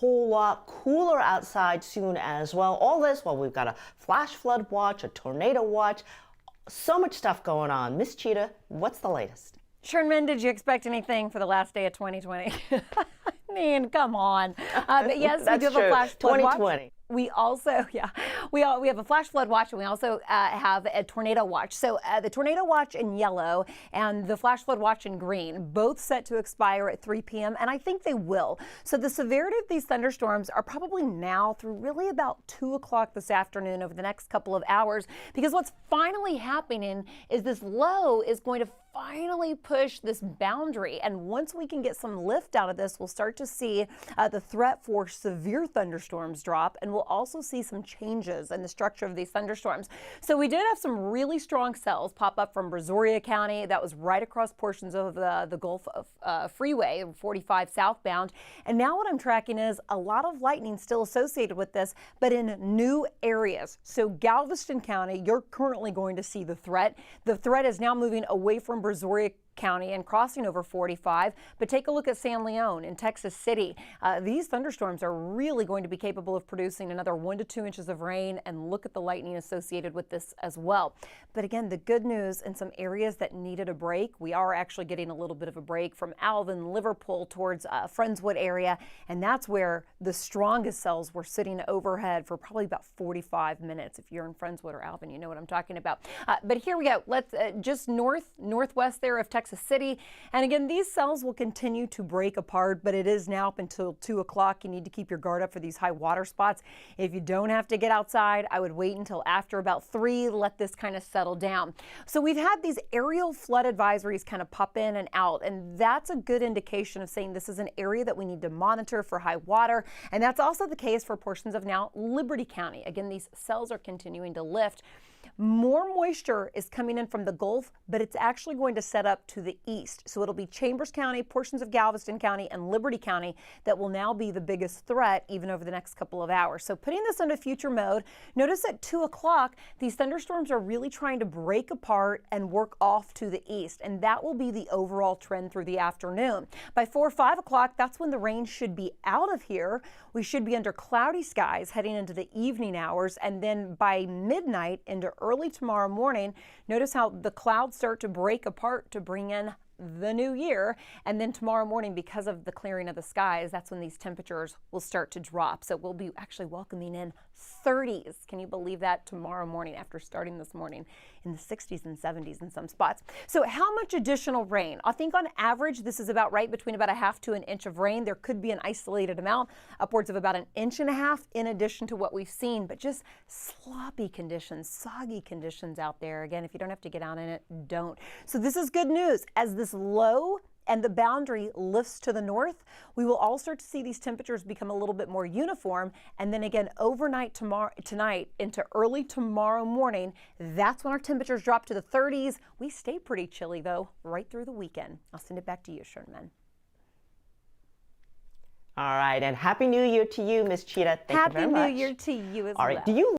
whole lot cooler outside soon as well. All this while we've got a flash flood watch, a tornado watch, so much stuff going on. Miss Cheetah, what's the latest? Sherman, did you expect anything for the last day of 2020? I mean, come on. But yes, we do have a flash flood watch. 2020. We also, we have a flash flood watch, and we also have a tornado watch. So the tornado watch in yellow and the flash flood watch in green, both set to expire at 3 p.m., and I think they will. So the severity of these thunderstorms are probably now through really about 2 o'clock this afternoon over the next couple of hours, because what's finally happening is this low is going to finally push this boundary, and once we can get some lift out of this, we'll start to see the threat for severe thunderstorms drop, and we'll also see some changes in the structure of these thunderstorms. So we did have some really strong cells pop up from Brazoria County. That was right across portions of the Gulf Freeway, 45 southbound. And now what I'm tracking is a lot of lightning still associated with this, but in new areas. So Galveston County, you're currently going to see the threat. The threat is now moving away from Brazoria County and crossing over 45, but take a look at San Leon in Texas City. These thunderstorms are really going to be capable of producing another 1 to 2 inches of rain, and look at the lightning associated with this as well. But again, the good news, in some areas that needed a break, we are actually getting a little bit of a break from Alvin, Liverpool towards Friendswood area, and that's where the strongest cells were sitting overhead for probably about 45 minutes. If you're in Friendswood or Alvin, you know what I'm talking about. But here we go. Let's just northwest there of Texas City. And again, these cells will continue to break apart, but it is now up until 2 o'clock. You need to keep your guard up for these high water spots. If you don't have to get outside, I would wait until after about 3, let this kind of settle down. So we've had these aerial flood advisories kind of pop in and out, and that's a good indication of saying this is an area that we need to monitor for high water. And that's also the case for portions of now Liberty County. Again, these cells are continuing to lift. More moisture is coming in from the Gulf, but it's actually going to set up to the east. So it'll be Chambers County, portions of Galveston County, and Liberty County that will now be the biggest threat even over the next couple of hours. So putting this into future mode, notice at 2 o'clock, these thunderstorms are really trying to break apart and work off to the east. And that will be the overall trend through the afternoon. By 4 or 5 o'clock, that's when the rain should be out of here. We should be under cloudy skies heading into the evening hours. And then by midnight into early tomorrow morning, notice how the clouds start to break apart to bring in the new year. And then tomorrow morning, because of the clearing of the skies, that's when these temperatures will start to drop. So we'll be actually welcoming in 30s. Can you believe that? Tomorrow morning, after starting this morning in the 60s and 70s in some spots. So how much additional rain? I think on average, this is about right between about a half to an inch of rain. There could be an isolated amount, upwards of about 1.5 inches in addition to what we've seen, but just sloppy conditions, soggy conditions out there. Again, if you don't have to get out in it, don't. So this is good news. As this low and the boundary lifts to the north, we will all start to see these temperatures become a little bit more uniform. And then again, overnight tonight into early tomorrow morning, that's when our temperatures drop to the 30s. We stay pretty chilly, though, right through the weekend. I'll send it back to you, Sherman. All right, and Happy New Year to you, Miss Cheetah. Thank you very much. Happy New Year to you as well. All right, do you